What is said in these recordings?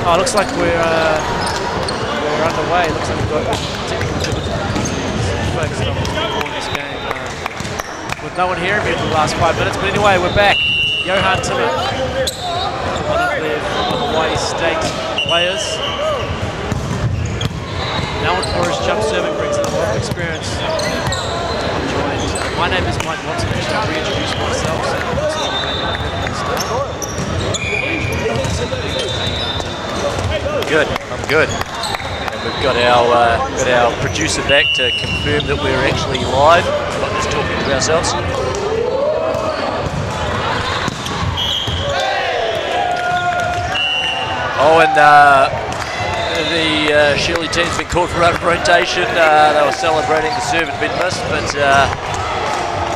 Oh, looks like we're underway. Looks like we've got technical difficulties focused on this game with no one here for the last 5 minutes. But anyway, we're back. Johan Timmer, one of the former Hawaii State players. Known for his jump serving, brings in a lot of experience. My name is Mike Watson. I'll reintroduce myself. Good, I'm good. And we've got our producer back to confirm that we're actually live, not just talking to ourselves. Oh, and the Shirley team's been called for out of rotation. They were celebrating the serve had been missed, but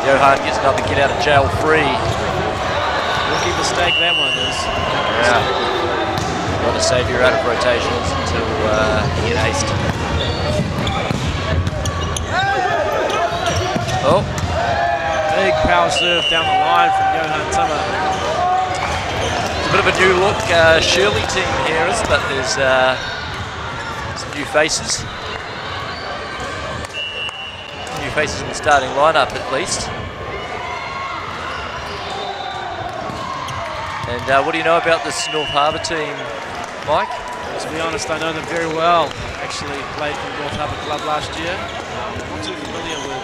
Johan gets another get out of jail free. Rookie mistake that one is. Yeah. Got to save you out of rotations until you get aced. Oh. Big power serve down the line from Johan Timmer. It's a bit of a new look Shirley team here, isn't it? There's some new faces. New faces in the starting lineup at least. And what do you know about this North Harbour team, Mike? To be honest, I know them very well. Actually played for North Harbour Club last year. I'm not too familiar with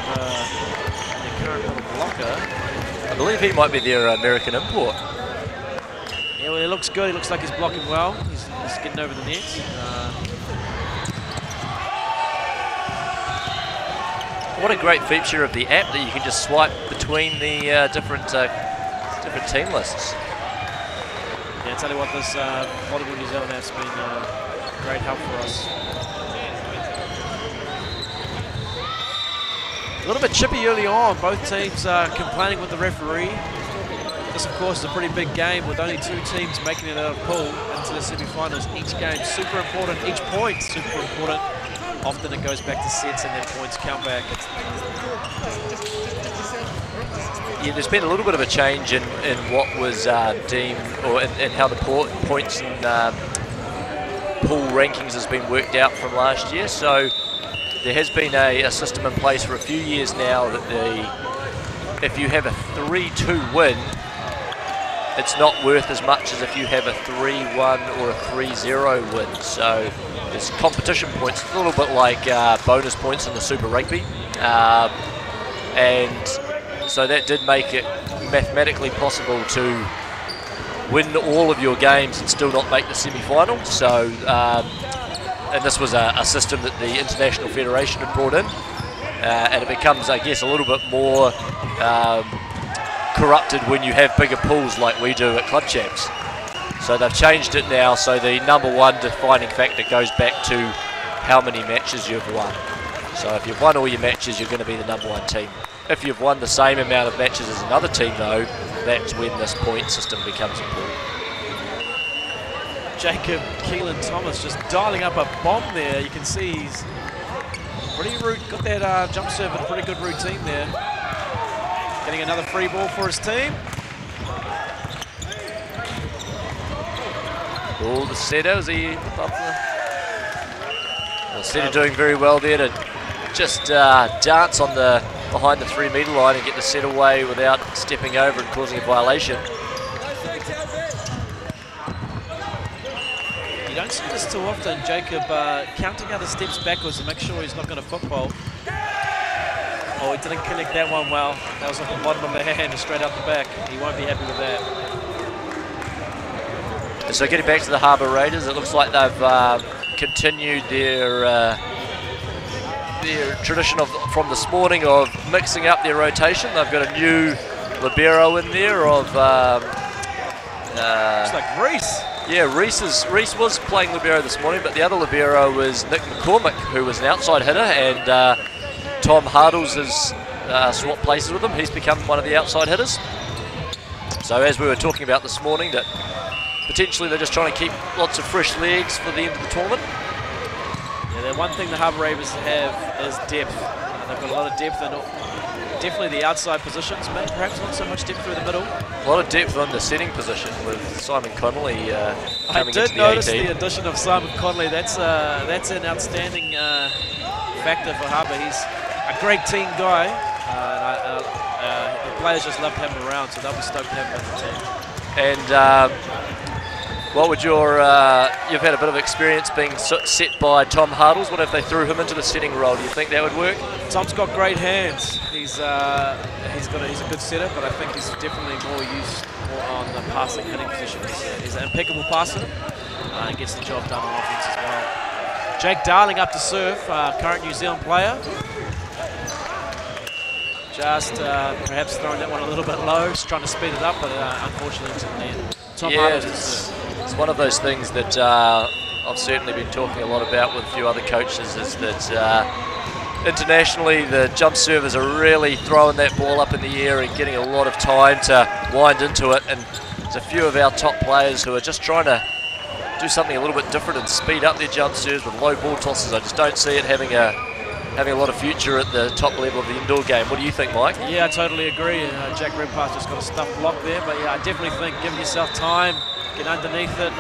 the current little blocker. I believe he might be their American import. Yeah, well, he looks good. He looks like he's blocking well. He's getting over the net. What a great feature of the app that you can just swipe between the different team lists. Yeah, I tell you what, this Volleyball New Zealand app's been great help for us. A little bit chippy early on. Both teams complaining with the referee. This, of course, is a pretty big game with only 2 teams making it out of pool into the semi-finals. Each game super important. Each point super important. Often it goes back to sets and then points count back. Yeah, there's been a little bit of a change in what was deemed, or in how the points and pool rankings has been worked out from last year. So there has been a system in place for a few years now that if you have a 3-2 win, it's not worth as much as if you have a 3-1 or a 3-0 win. So there's competition points, a little bit like bonus points in the Super Rugby. And so that did make it mathematically possible to win all of your games and still not make the semi-final. So, and this was a system that the International Federation had brought in. And it becomes, I guess, a little bit more corrupted when you have bigger pools like we do at Club Champs. So they've changed it now, so the #1 defining factor goes back to how many matches you've won. So if you've won all your matches, you're going to be the #1 team. If you've won the same amount of matches as another team, though, that's when this point system becomes important. Jacob Keelan-Thomas just dialing up a bomb there. You can see he's pretty got that jump serve with a pretty good routine there. Getting another free ball for his team. All the setter, is he above the... Well, setter doing very well there to just dance on the behind the 3-metre line and get the set away without stepping over and causing a violation. You don't see this too often, Jacob counting out the steps backwards to make sure he's not going to football. Oh, he didn't connect that one well. That was off the bottom of the hand, straight out the back. He won't be happy with that. So getting back to the Harbour Raiders, it looks like they've continued their tradition from this morning of mixing up their rotation. They've got a new libero in there of... Looks like Reese. Yeah, Reese was playing libero this morning, but the other libero was Nick McCormick, who was an outside hitter, and Tom Hardles has swapped places with him. He's become one of the outside hitters. So as we were talking about this morning, that potentially they're just trying to keep lots of fresh legs for the end of the tournament. Yeah, the one thing the Harbour Raiders have is depth. They've got a lot of depth, and definitely the outside positions, but perhaps not so much depth through the middle. A lot of depth on the setting position with Simon Connolly coming into the 18. I did notice the addition of Simon Connolly. That's an outstanding factor for Harbour. He's a great team guy, and the players just love to have him around, so they'll be stoked to have him on the team. And what would your, you've had a bit of experience being set by Tom Hardles. What if they threw him into the setting role? Do you think that would work? Tom's got great hands. He's a good setter, but I think he's definitely more used on the passing hitting position. He's an impeccable passer and gets the job done on offense as well. Jake Darling up to serve, current New Zealand player. Just perhaps throwing that one a little bit low, just trying to speed it up, but unfortunately it's in the end. Tom Hardles to serve. It's one of those things that I've certainly been talking a lot about with a few other coaches, is that internationally the jump servers are really throwing that ball up in the air and getting a lot of time to wind into it, and there's a few of our top players who are just trying to do something a little bit different and speed up their jump serves with low ball tosses. I just don't see it having a lot of future at the top level of the indoor game. What do you think, Mike? Yeah, I totally agree. Jack Redpath just got a stuffed block there, but yeah, I definitely think giving yourself time, get underneath it,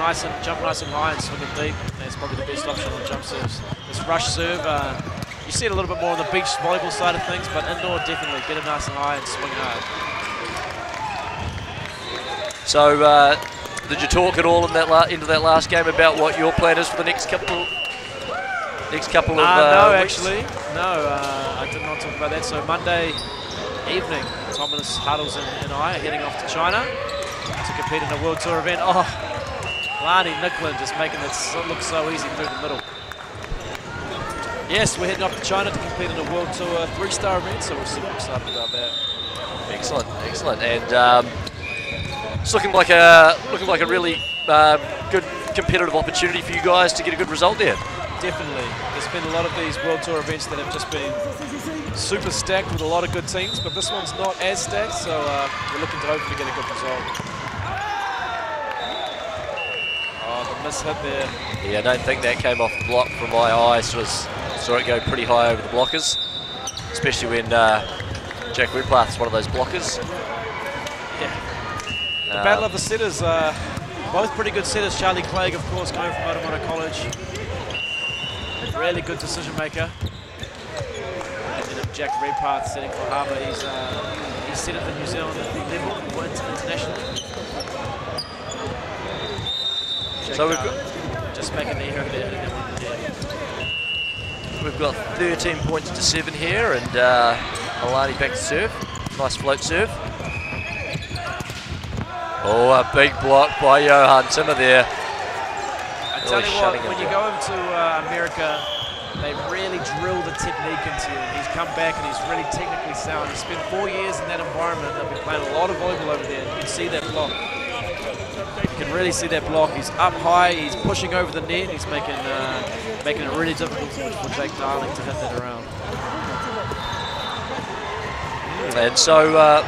jump nice and high and swing it deep. That's probably the best option on jump serves. This rush serve, you see it a little bit more on the beach volleyball side of things, but indoor definitely get it nice and high and swing hard. So, did you talk at all in that into that last game about what your plan is for the next couple of no, weeks? actually, no, I did not talk about that. So Monday evening, Thomas Hardles and I are heading off to China to compete in a World Tour event. Oh, Lani Nicklin just making it look so easy through the middle. Yes, we're heading off to China to compete in a World Tour 3-star event, so we're super excited about that. Excellent, excellent, and it's looking like a really good competitive opportunity for you guys to get a good result there. Definitely. There's been a lot of these World Tour events that have just been super stacked with a lot of good teams, but this one's not as stacked, so we're looking to hopefully get a good result. Oh, the miss hit there. Yeah, I don't think that came off the block from my eye. Saw it go pretty high over the blockers, especially when Jack Redpath's one of those blockers. Yeah. The battle of the setters, both pretty good setters. Charlie Clegg, of course, coming from Automotive College. Really good decision maker. And then Jack Redpath setting for Harbour. He's set at the New Zealand level, went internationally. So we've got just making the error there. We've got 13 points to 7 here, and Alani back to serve. Nice float serve. Oh, a big block by Johan Timmer there. I tell you what, when you go into America, they really drill the technique into you. He's come back and he's really technically sound. He's spent 4 years in that environment. They've been playing a lot of volleyball over there. You can see that block. You can really see that block. He's up high. He's pushing over the net. He's making it really difficult for Jake Darling to hit that around. And so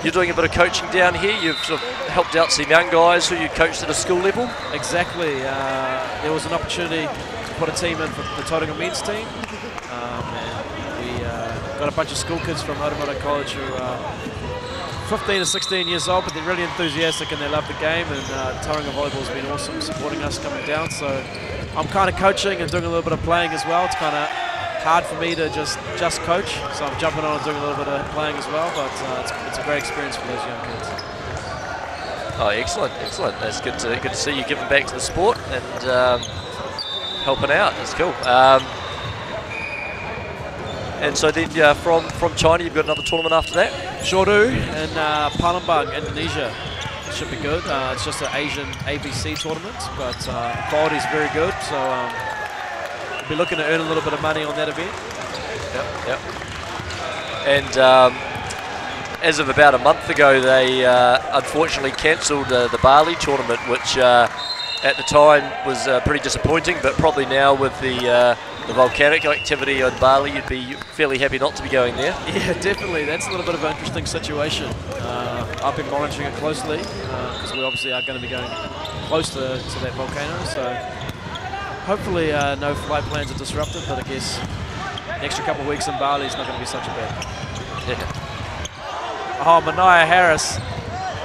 you're doing a bit of coaching down here. You've sort of helped out some young guys who you coached at a school level. Exactly. There was an opportunity to put a team in for the Tauranga men's team. And we got a bunch of school kids from Automotive College who are 15 to 16 years old, but they're really enthusiastic and they love the game. And Tauranga Volleyball's been awesome supporting us coming down. So I'm kind of coaching and doing a little bit of playing as well. It's kind of hard for me to just coach, so I'm jumping on and doing a little bit of playing as well, but it's a great experience for those young kids. Oh, excellent, excellent. That's good to see you giving back to the sport and helping out. That's cool. And so then from China, you've got another tournament after that? Sure do, in Palembang, Indonesia. It should be good. It's just an Asian ABC tournament, but the quality is very good, so we'll be looking to earn a little bit of money on that event. Yep. And as of about a month ago, they unfortunately cancelled the Bali tournament, which at the time was pretty disappointing, but probably now with the volcanic activity on Bali, you'd be fairly happy not to be going there. Yeah, definitely. That's a little bit of an interesting situation. I've been monitoring it closely because we obviously are going to be going close to that volcano, so hopefully no flight plans are disrupted, but I guess the extra couple of weeks in Bali is not going to be such a bad. Yeah. Oh, Mania Harris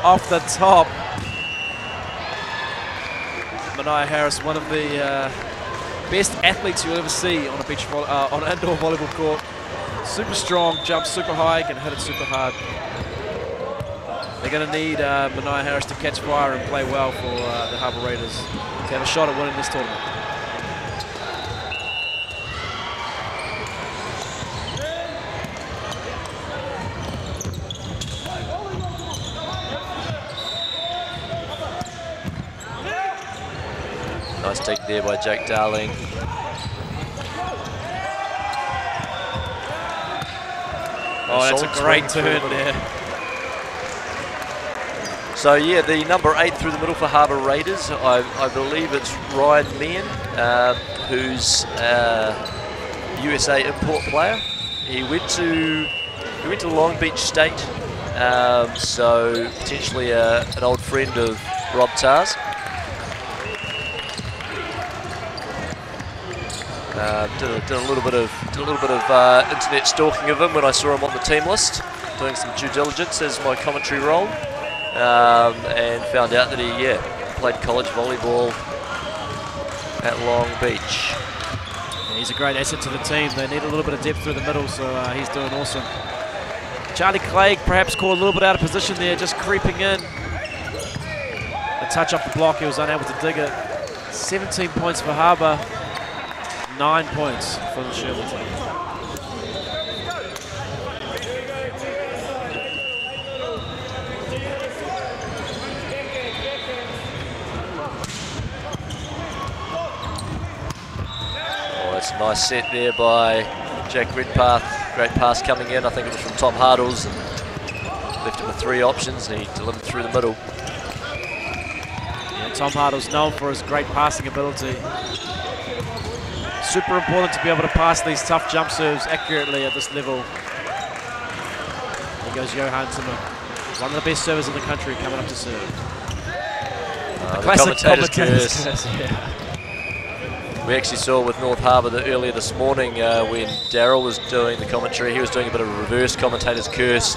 off the top. Mania Harris, one of the best athletes you'll ever see on a beach on an indoor volleyball court. Super strong, jumps super high, can hit it super hard. They're going to need Mania Harris to catch fire and play well for the Harbour Raiders to have a shot at winning this tournament. Nice take there by Jake Darling. Oh, that's a great turn there. So yeah, the number 8 through the middle for Harbour Raiders, I believe it's Ryan Meehan, who's a USA import player. He went to Long Beach State, so potentially an old friend of Rob Tarr's. Did a little bit of internet stalking of him when I saw him on the team list, doing some due diligence as my commentary role, and found out that he played college volleyball at Long Beach. Yeah, he's a great asset to the team. They need a little bit of depth through the middle, so he's doing awesome. Charlie Clegg perhaps caught a little bit out of position there, just creeping in. A touch off the block, he was unable to dig it. 17 points for Harbour. 9 points for the Shirley team. Oh, that's a nice set there by Jack Redpath. Great pass coming in. I think it was from Tom Hardles, and left him with 3 options, and he delivered through the middle. Yeah, Tom Hardles known for his great passing ability. Super important to be able to pass these tough jump serves accurately at this level. There goes Johan Zimmer, one of the best servers in the country coming up to serve. The classic commentator's curse. Yeah. We actually saw with North Harbour that earlier this morning when Daryl was doing the commentary, he was doing a bit of a reverse commentator's curse,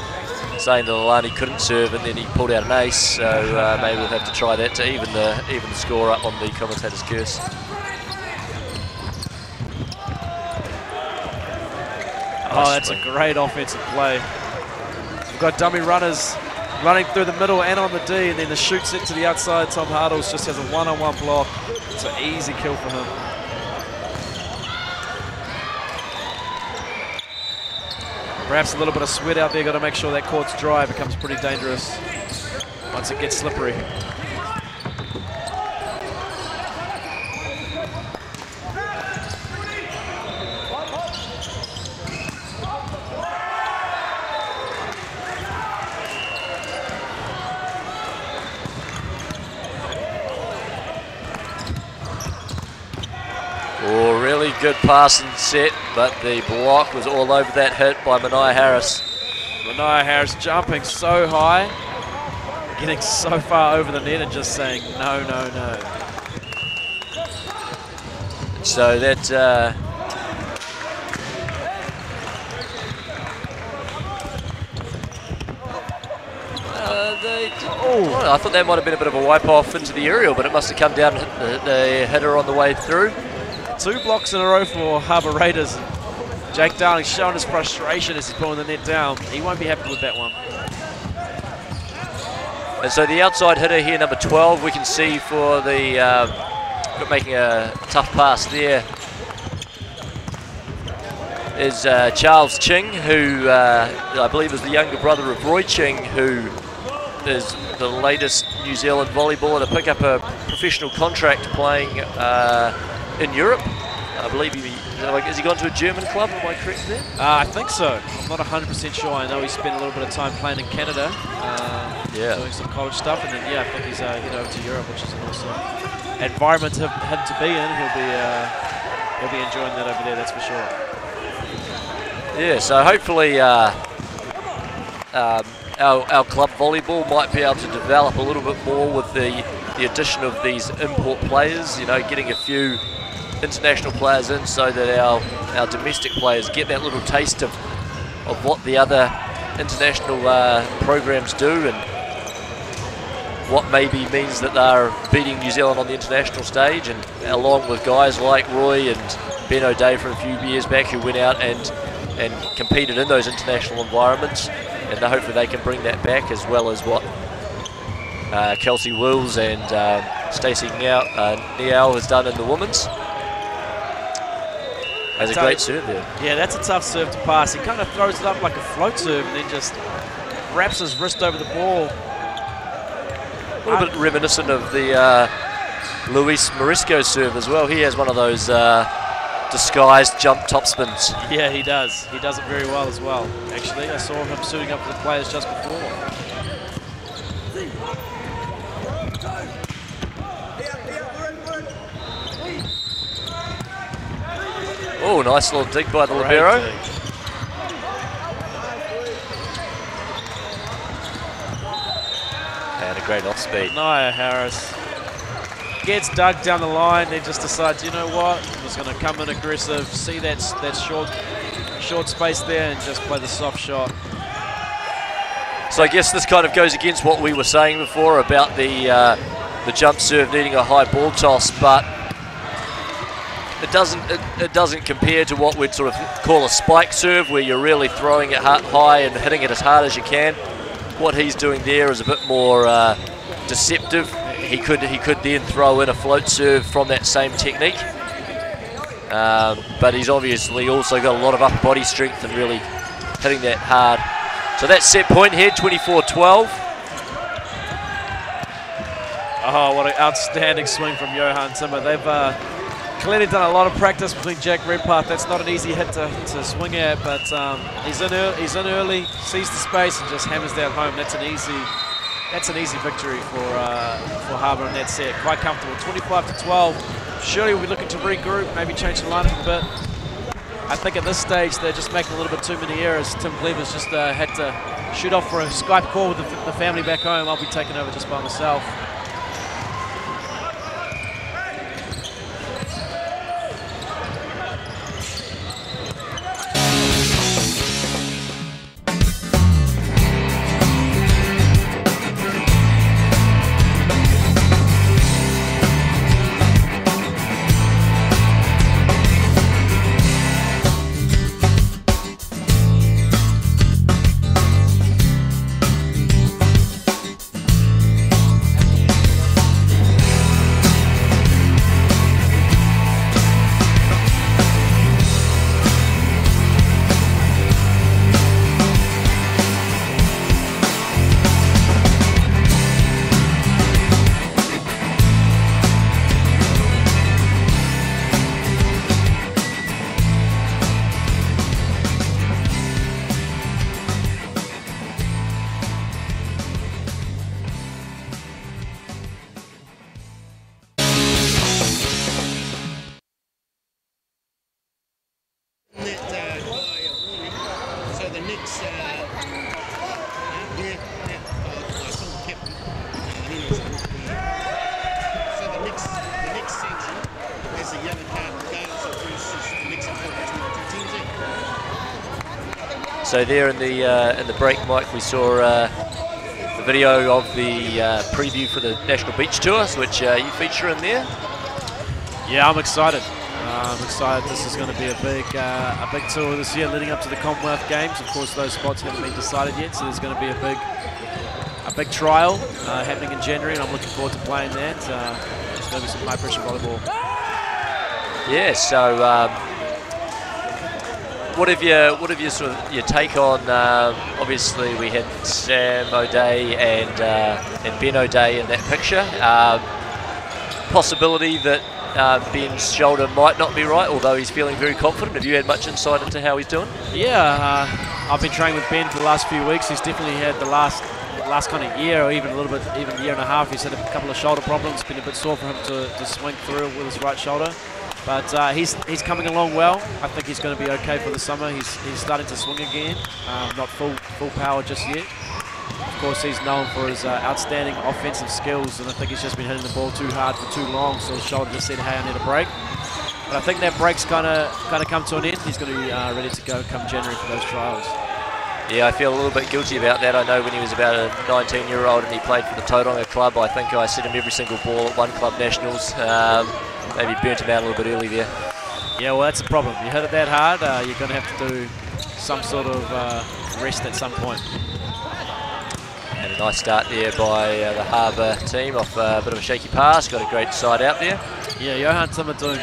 saying that Alani couldn't serve, and then he pulled out an ace. So maybe we'll have to try that to even the score up on the commentator's curse. Oh, that's a great offensive play. We've got dummy runners running through the middle and on the D, and then the shoot set to the outside. Tom Hardles just has a one-on-one block. It's an easy kill for him. Perhaps a little bit of sweat out there. Got to make sure that court's dry. It becomes pretty dangerous once it gets slippery. Oh, really good pass and set, but the block was all over that hit by Mania Harris. Mania Harris jumping so high, getting so far over the net and just saying no, no, no. So that I thought that might have been a bit of a wipe off into the aerial, but it must have come down and hit the hitter on the way through. 2 blocks in a row for Harbour Raiders. Jake Darling showing his frustration as he's pulling the net down. He won't be happy with that one. And so the outside hitter here, number 12, we can see for the making a tough pass there is Charles Ching, who I believe is the younger brother of Roy Ching, who is the latest New Zealand volleyballer to pick up a professional contract playing in Europe. I believe has he gone to a German club? Am I correct there? I think so. I'm not 100% sure. I know he spent a little bit of time playing in Canada, doing some college stuff, and then I think he's headed over to Europe, which is an awesome environment for him to be in. He'll be enjoying that over there, that's for sure. Yeah. So hopefully our club volleyball might be able to develop a little bit more with the addition of these import players. You know, getting a few international players in so that our domestic players get that little taste of what the other international programs do, and what maybe means that they're beating New Zealand on the international stage, and along with guys like Roy and Ben O'Day from a few years back who went out and competed in those international environments, and hopefully they can bring that back, as well as what Kelsey Wills and Stacey Niao has done in the women's. Has a great serve there. Yeah, that's a tough serve to pass. He kind of throws it up like a float serve and then just wraps his wrist over the ball. A little bit reminiscent of the Luis Morisco serve as well. He has one of those disguised jump topspins. Yeah, he does. He does it very well as well. Actually, I saw him suiting up for the players just before. Oh, nice little dig by the libero. And a great off speed. Nia Harris gets dug down the line, then just decides, you know what, I'm just going to come in aggressive, see that short space there and just play the soft shot. So I guess this kind of goes against what we were saying before about the jump serve needing a high ball toss, but it doesn't compare to what we'd sort of call a spike serve, where you're really throwing it high and hitting it as hard as you can. What he's doing there is a bit more deceptive. He could then throw in a float serve from that same technique, but he's obviously also got a lot of upper body strength and really hitting that hard. So that's set point here, 24-12. Oh, what an outstanding swing from Johan Timmer. They've clearly done a lot of practice between Jack Redpath. That's not an easy hit to swing at, but he's in early, sees the space and just hammers that home. That's an easy victory for Harbour in that set. Quite comfortable. 25-12. Shirley will be looking to regroup, maybe change the lineup a bit. I think at this stage they're just making a little bit too many errors. Tim Cleaver's just had to shoot off for a Skype call with the family back home. I'll be taking over just by myself. So there in the break, Mike, we saw the video of the preview for the National Beach Tour, which you feature in there. Yeah, I'm excited. I'm excited. This is going to be a big tour this year, leading up to the Commonwealth Games. Of course, those spots haven't been decided yet, so there's going to be a big trial happening in January, and I'm looking forward to playing that. It's going to be some high-pressure volleyball. Yeah. So, what have you sort of your take on? Obviously, we had Sam O'Day and Ben O'Day in that picture. Possibility that Ben's shoulder might not be right, although he's feeling very confident. Have you had much insight into how he's doing? Yeah, I've been training with Ben for the last few weeks. He's definitely had the last kind of year, or even a little bit, even a year and a half. He's had a couple of shoulder problems. It's been a bit sore for him to swing through with his right shoulder. But he's coming along well. I think he's going to be okay for the summer. He's starting to swing again, not full power just yet. Of course, he's known for his outstanding offensive skills, and I think he's just been hitting the ball too hard for too long, so his shoulder just said, hey, I need a break. But I think that break's kind of come to an end. He's going to be ready to go come January for those trials. Yeah, I feel a little bit guilty about that. I know when he was about a 19-year-old and he played for the Tauranga club, I think I sent him every single ball at one club nationals. Maybe burnt him out a little bit early there. Yeah, well, that's a problem. You hit it that hard, you're going to have to do some sort of rest at some point. And a nice start there by the Harbour team off a bit of a shaky pass. Got a great side out there. Yeah, Johan Timmer doing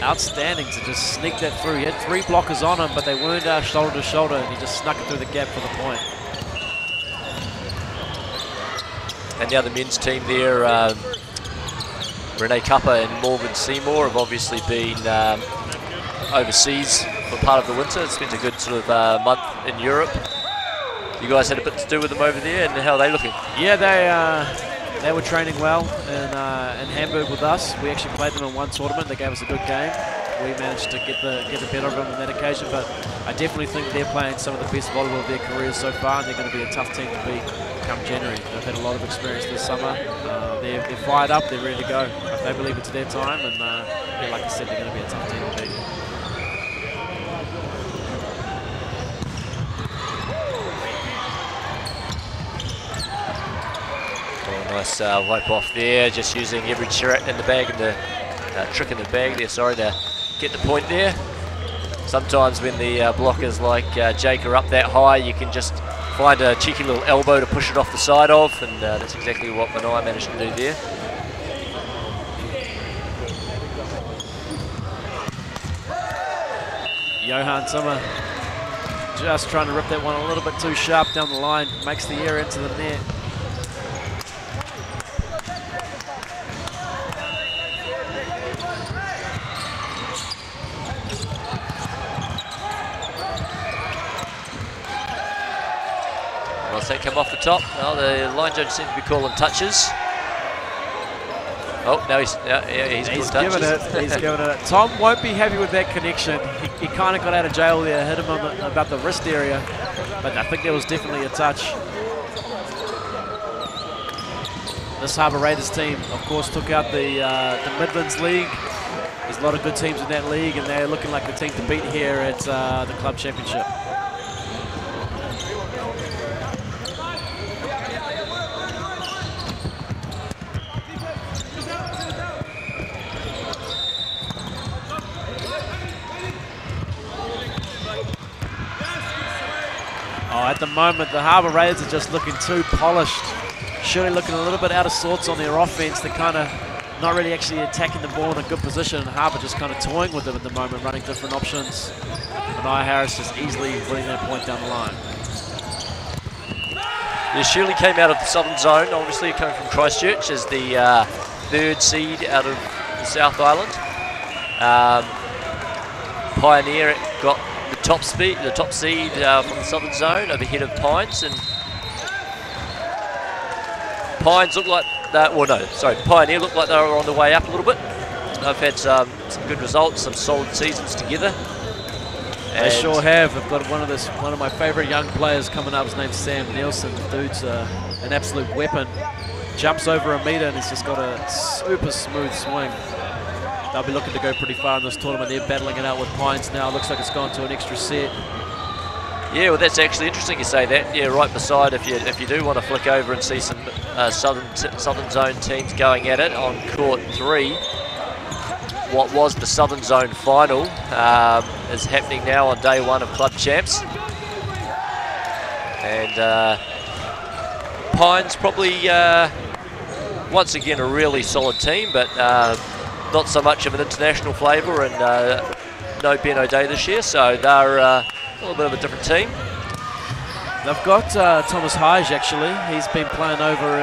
outstanding to just sneak that through. He had 3 blockers on him, but they weren't shoulder to shoulder, and he just snuck it through the gap for the point. And the other men's team there, Renee Cupper and Morgan Seymour, have obviously been overseas for part of the winter. It's been a good sort of month in Europe. You guys had a bit to do with them over there, and how are they looking? Yeah, they were training well in Hamburg with us. We actually played them in one tournament. They gave us a good game. We managed to get the better of them on that occasion, but I definitely think they're playing some of the best volleyball of their careers so far, and they're going to be a tough team to beat come January. They've had a lot of experience this summer. They're fired up. They're ready to go. They believe it's their time, and yeah, like I said, they're going to be a tough team to beat. Nice wipe off there, just using every trick in the bag and the trick in the bag there, sorry, to get the point there. Sometimes when the blockers like Jake are up that high, you can just find a cheeky little elbow to push it off the side of, and that's exactly what Manai managed to do there. Johan Timmer just trying to rip that one a little bit too sharp down the line, makes the air into the net. They come off the top. Well, the line judge seems to be calling touches. Oh, now he's giving it. He's giving it. Tom won't be happy with that connection. He kind of got out of jail there, hit him on about the wrist area, but I think there was definitely a touch. This Harbour Raiders team, of course, took out the Midlands League. There's a lot of good teams in that league, and they're looking like the team to beat here at the club championship. At the moment, the Harbour Raiders are just looking too polished. Shirley looking a little bit out of sorts on their offense. They're kind of not really actually attacking the ball in a good position, and Harbour just kind of toying with them at the moment, running different options. And Harris just easily winning that point down the line. Yeah, Shirley came out of the Southern Zone, obviously coming from Christchurch as the 3rd seed out of the South Island. Pioneer got the top seed from the Southern Zone over ahead of Pines, and Pines looked like that. Well, no, sorry, Pioneer looked like they were on the way up a little bit. They've had some good results, some solid seasons together. They sure have. They've got one of my favourite young players coming up. His name's Sam Nielsen. The dude's an absolute weapon. Jumps over a metre and he's just got a super smooth swing. They'll be looking to go pretty far in this tournament. They're battling it out with Pines now. Looks like it's gone to an extra set. Yeah, well, that's actually interesting you say that. Yeah, right beside, if you do want to flick over and see some Southern Zone teams going at it on court 3. What was the Southern Zone final is happening now on day 1 of Club Champs. And Pines probably, once again, a really solid team, but not so much of an international flavour, and no Ben O'Day this year, so they're a little bit of a different team. They've got Thomas Hige, actually. He's been playing over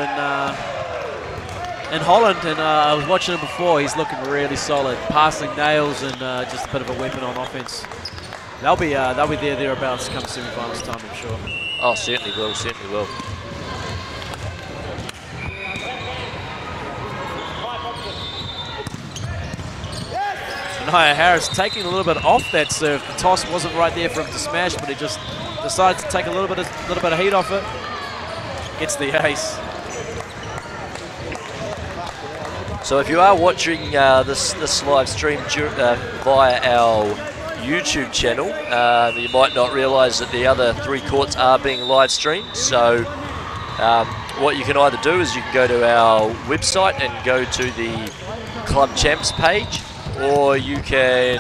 in Holland, and I was watching him before. He's looking really solid, passing nails, and just a bit of a weapon on offense. They'll be thereabouts come semi-finals time, I'm sure. Oh, certainly will, certainly will. Naya Harris taking a little bit off that serve. The toss wasn't right there for him to smash, but he just decides to take a little bit of heat off it. Gets the ace. So if you are watching this live stream via our YouTube channel. You might not realise that the other 3 courts are being live streamed. So what you can either do is you can go to our website and go to the Club Champs page, or you can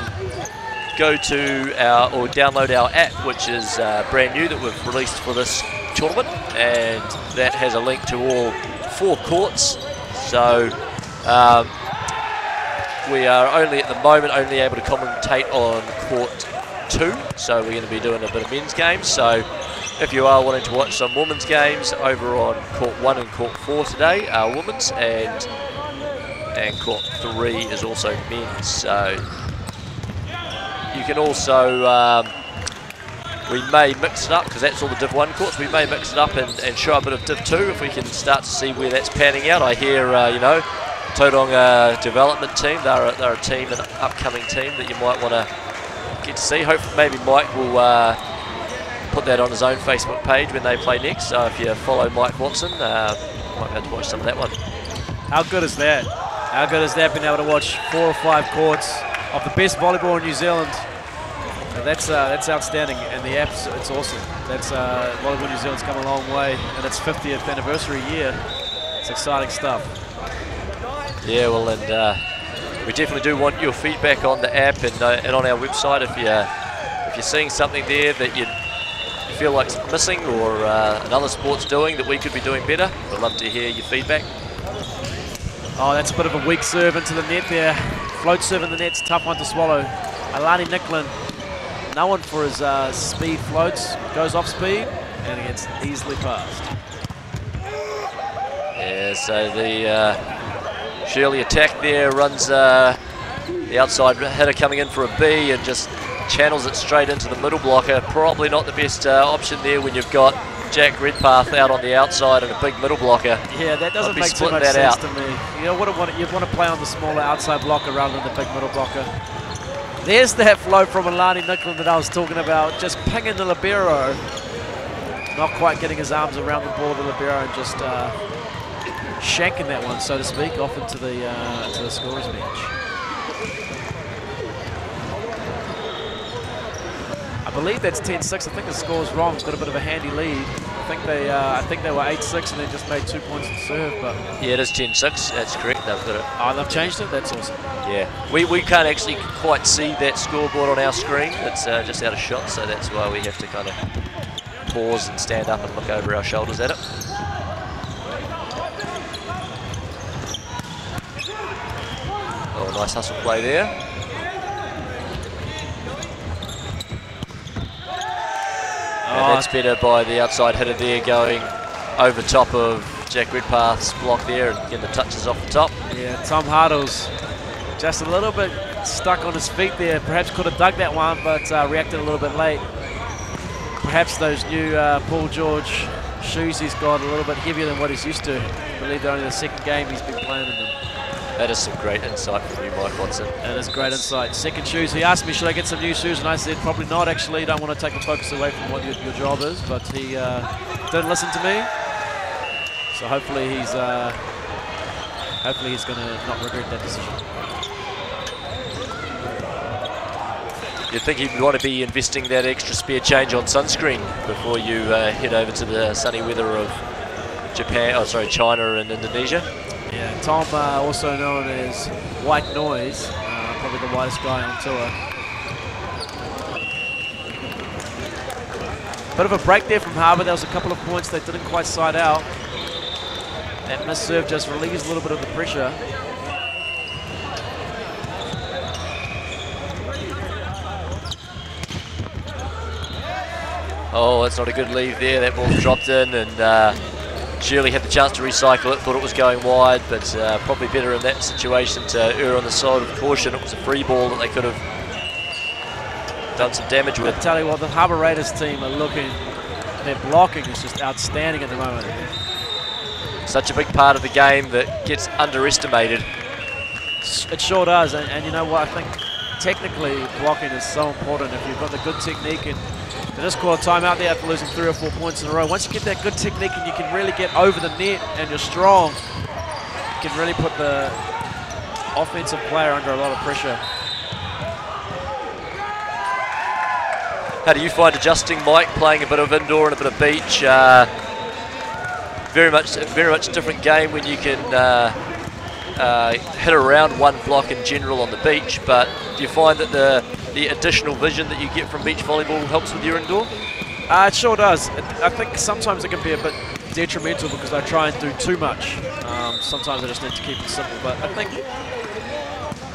go to our, or download our app, which is brand new that we've released for this tournament, and that has a link to all 4 courts. So we are only at the moment only able to commentate on court 2, so we're going to be doing a bit of men's games. So if you are wanting to watch some women's games, over on court 1 and court 4 today are women's, and court 3 is also men's. So you can also, we may mix it up, because that's all the Div 1 courts. We may mix it up and show a bit of Div 2 if we can start to see where that's panning out. I hear, you know, Tauranga development team, they're a team, an upcoming team that you might want to get to see. Hopefully maybe Mike will put that on his own Facebook page when they play next. So if you follow Mike Watson, you might be able to watch some of that one. How good is that? How good is that, being able to watch 4 or 5 courts of the best volleyball in New Zealand? That's outstanding, and the app's, it's awesome. That's Volleyball New Zealand's come a long way, and its 50th anniversary year. It's exciting stuff. Yeah, well, and we definitely do want your feedback on the app and on our website. If you're seeing something there that you feel like it's missing, or another sport's doing that we could be doing better, we'd love to hear your feedback. Oh, that's a bit of a weak serve into the net there. Float serve in the net's a tough one to swallow. Alani Nicklin, known for his speed floats, goes off speed and gets easily passed. Yeah, so the Shirley attack there, runs the outside hitter coming in for a B and just channels it straight into the middle blocker. Probably not the best option there when you've got Jack Redpath out on the outside and a big middle blocker. Yeah, that doesn't make too much sense to me. You know, you'd want to play on the smaller outside blocker rather than the big middle blocker. There's that flow from Alani Nicklin that I was talking about, just pinging the libero. Not quite getting his arms around the ball of the libero and just shanking that one, so to speak, off into the scorer's bench. I believe that's 10-6. I think the score's wrong. It's got a bit of a handy lead. I think they were 8-6 and then just made 2 points to serve. But yeah, it is 10-6. That's correct. They've got it. Oh, they've changed it. That's awesome. Yeah, we can't actually quite see that scoreboard on our screen. It's just out of shot, so that's why we have to kind of pause and stand up and look over our shoulders at it. Oh, nice hustle play there. And that's better by the outside hitter there, going over top of Jack Redpath's block there and getting the touches off the top. Yeah, Tom Hartle's just a little bit stuck on his feet there. Perhaps could have dug that one, but reacted a little bit late. Perhaps those new Paul George shoes he's got a little bit heavier than what he's used to. I believe they're only the second game he's been playing in them. That is some great insight from you, Mike Watson. That is great insight. Second shoes. He asked me, should I get some new shoes? And I said, probably not, actually. Don't want to take the focus away from what your job is. But he didn't listen to me. So hopefully he's going to not regret that decision. You'd think he'd want to be investing that extra spare change on sunscreen before you head over to the sunny weather of China and Indonesia. Yeah, Tom, also known as White Noise, probably the whitest guy on tour. Bit of a break there from Harbour. There was a couple of points that didn't quite side out. That missed serve just relieves a little bit of the pressure. Oh, that's not a good leave there. That ball's dropped in, and Shirley had the chance to recycle it, thought it was going wide, but probably better in that situation to err on the side of caution. It was a free ball that they could have done some damage with. I tell you what, the Harbour Raiders team are looking, their blocking is just outstanding at the moment. Such a big part of the game that gets underestimated. It sure does, and you know what, I think technically blocking is so important. If you've got the good technique, and they just call a timeout there after losing 3 or 4 points in a row. Once you get that good technique and you can really get over the net and you're strong, you can really put the offensive player under a lot of pressure. How do you find adjusting, Mike, playing a bit of indoor and a bit of beach? Very much different game when you can hit around one block in general on the beach, but do you find that the additional vision that you get from beach volleyball helps with your indoor? It sure does. I think sometimes it can be a bit detrimental because I try and do too much. Sometimes I just need to keep it simple, but I think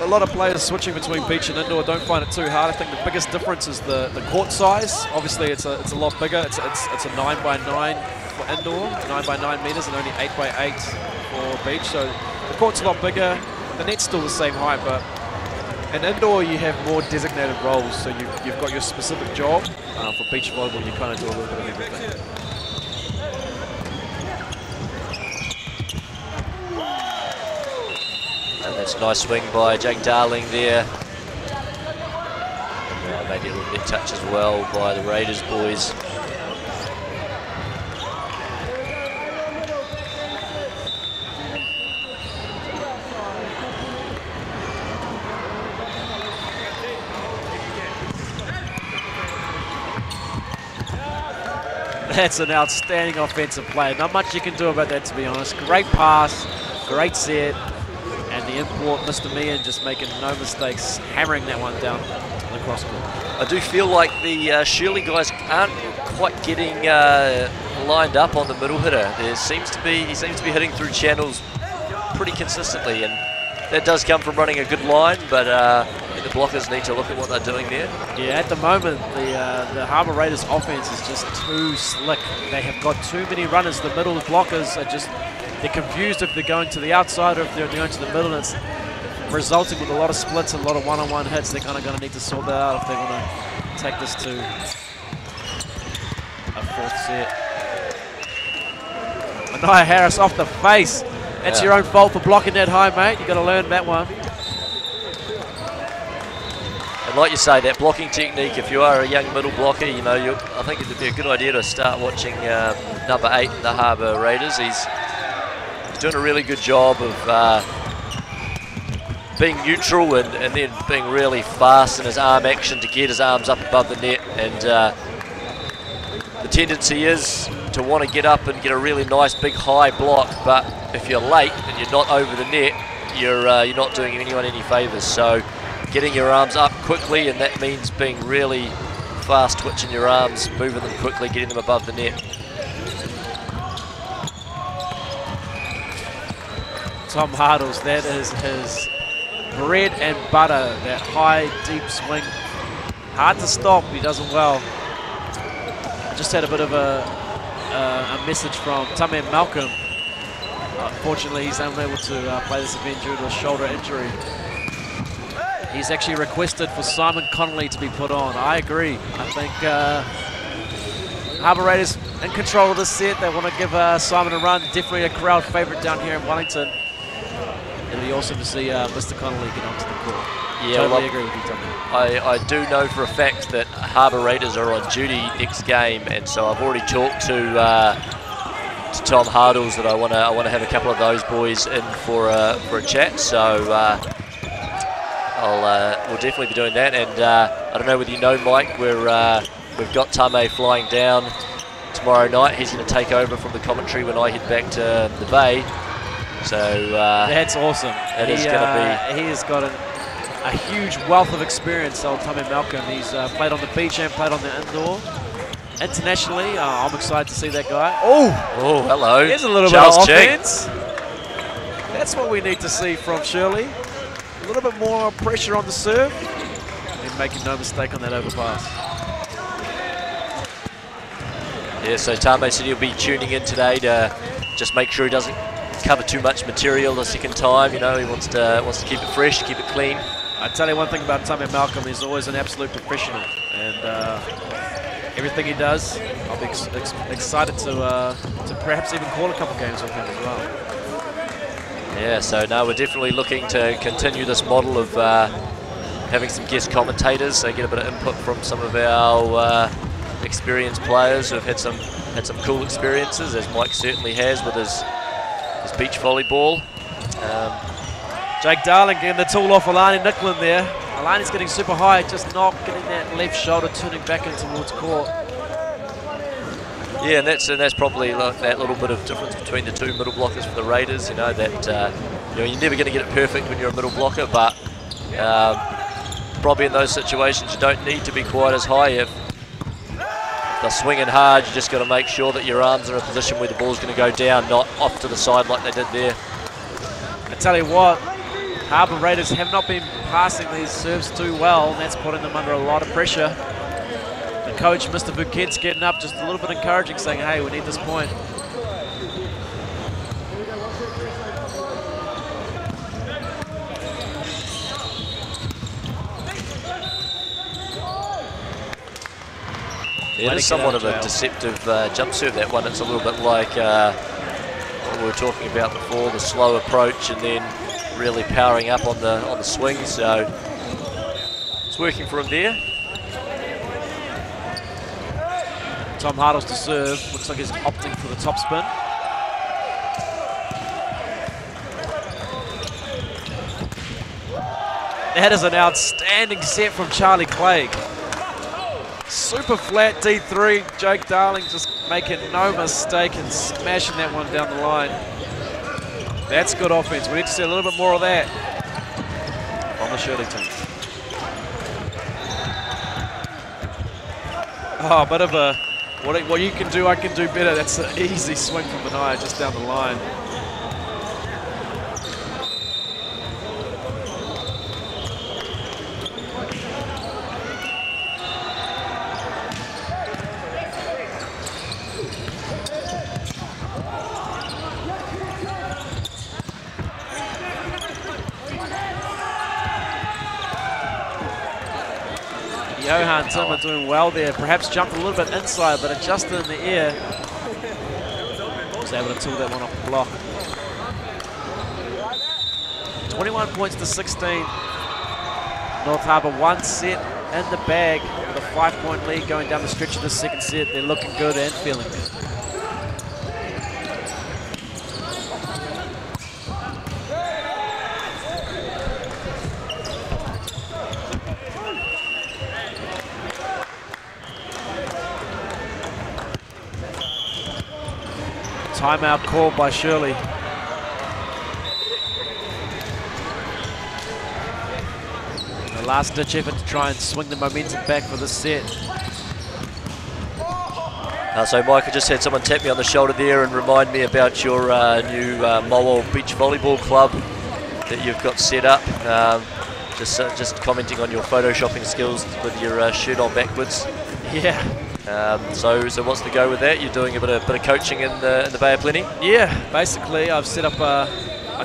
a lot of players switching between beach and indoor don't find it too hard. I think the biggest difference is the court size. Obviously, it's a lot bigger. It's a 9x9 for indoor, 9x9 meters, and only 8x8 for beach. So the court's a lot bigger. The net's still the same height, but in indoor you have more designated roles. So you've got your specific job. For beach volleyball, you kind of do a little bit of everything. And that's a nice swing by Jake Darling there. Maybe a little bit touch as well by the Raiders boys. That's an outstanding offensive play. Not much you can do about that, to be honest. Great pass, great set, and the import, Mr. Meehan, just making no mistakes, hammering that one down the cross court. I do feel like the Shirley guys aren't quite getting lined up on the middle hitter. He seems to be hitting through channels pretty consistently, and that does come from running a good line, but the blockers need to look at what they're doing there. Yeah, at the moment, the Harbour Raiders offense is just too slick. They have got too many runners. The middle blockers are just, they're confused if they're going to the outside or if they're going to the middle. And it's resulting with a lot of splits and a lot of one-on-one hits. They're kind of going to need to sort that out if they're going to take this to a fourth set. Anaya Harris off the face. That's your own fault for blocking that high, mate. You've got to learn that one. And like you say, that blocking technique, if you are a young middle blocker, you know, I think it would be a good idea to start watching number 8 in the Harbour Raiders. He's doing a really good job of being neutral and then being really fast in his arm action to get his arms up above the net. And the tendency is to want to get up and get a really nice big high block, but if you're late and you're not over the net, you're not doing anyone any favours. So getting your arms up quickly, and that means being really fast twitching your arms, moving them quickly, getting them above the net. Tom Hardles, that is his bread and butter, that high, deep swing. Hard to stop, he does it well. I just had a bit of a message from Tame Malcolm. Unfortunately, he's unable to play this event due to a shoulder injury. He's actually requested for Simon Connolly to be put on. I agree. I think Harbour Raiders in control of this set. They want to give Simon a run. Definitely a crowd favourite down here in Wellington. It'll be awesome to see Mr. Connolly get onto the court. Yeah, totally agree with you, Tommy. I do know for a fact that Harbour Raiders are on duty next game, and so I've already talked to Tom Hardles that I want to have a couple of those boys in for a chat. So we'll definitely be doing that. And I don't know whether you know, Mike, we've got Tame flying down tomorrow night. He's going to take over from the commentary when I head back to the Bay. So that's awesome. It is going to be. He has got a huge wealth of experience, old Tame Malcolm. He's played on the beach and played on the indoor. Internationally, I'm excited to see that guy. Oh, hello. Here's a little Charles bit of offense. That's what we need to see from Shirley. A little bit more pressure on the serve and making no mistake on that overpass. Yeah, so Tame said he'll be tuning in today to just make sure he doesn't cover too much material the second time. You know, he wants to keep it fresh, keep it clean. I tell you one thing about Tame Malcolm, he's always an absolute professional, and everything he does, I'll be excited to perhaps even call a couple games with him as well. Yeah, so now we're definitely looking to continue this model of having some guest commentators, so get a bit of input from some of our experienced players who have had some cool experiences, as Mike certainly has with his beach volleyball. Jake Darling getting the tool off Alani Nicklin there. I Alani's getting super high, just not getting that left shoulder turning back in towards court. Yeah, and that's probably that little bit of difference between the two middle blockers for the Raiders. You know that you're never going to get it perfect when you're a middle blocker, but probably in those situations you don't need to be quite as high. If they're swinging hard, you just got to make sure that your arms are in a position where the ball's going to go down, not off to the side like they did there. I tell you what, Harbour Raiders have not been passing these serves too well, and that's putting them under a lot of pressure. The coach, Mr. Buket's getting up, just a little bit encouraging, saying, hey, we need this point. Yeah, it is somewhat of a deceptive jump serve, that one. It's a little bit like what we were talking about before, the slow approach and then really powering up on the swing. So it's working for him there. Tom Hartles to serve. Looks like he's opting for the top spin. That is an outstanding set from Charlie Clegg. Super flat D3. Jake Darling just making no mistake and smashing that one down the line. That's good offense. We need to see a little bit more of that from the Shirley team. Oh, a bit of a, what you can do, I can do better. That's an easy swing from Benaya just down the line. Johan Timmer doing well there, perhaps jumped a little bit inside, but adjusted in the air. Was able to tool that one off the block. 21 points to 16. North Harbour one set in the bag with a 5-point lead going down the stretch of the second set. They're looking good and feeling good. Timeout called by Shirley. The last-ditch effort to try and swing the momentum back for this set. So Michael just had someone tap me on the shoulder there and remind me about your new Mowal Beach Volleyball Club that you've got set up. Just commenting on your photoshopping skills with your shirt on backwards. Yeah. So what's the go with that? You're doing a bit of coaching in the Bay of Plenty? Yeah, basically I've set up a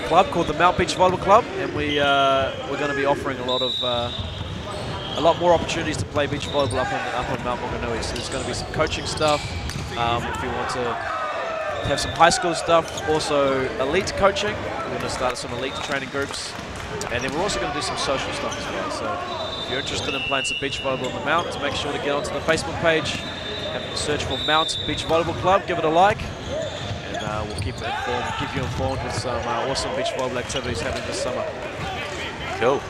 club called the Mount Beach Volleyball Club, and we're going to be offering a lot more opportunities to play beach volleyball up on Mount Maunganui. So there's going to be some coaching stuff. If you want to have some high school stuff, also elite coaching. We're going to start some elite training groups, and then we're also going to do some social stuff as well. So if you're interested in playing some beach volleyball on the Mount, make sure to get onto the Facebook page, search for Mount Beach Volleyball Club, give it a like, and we'll keep you informed with some awesome beach volleyball activities happening this summer. Cool.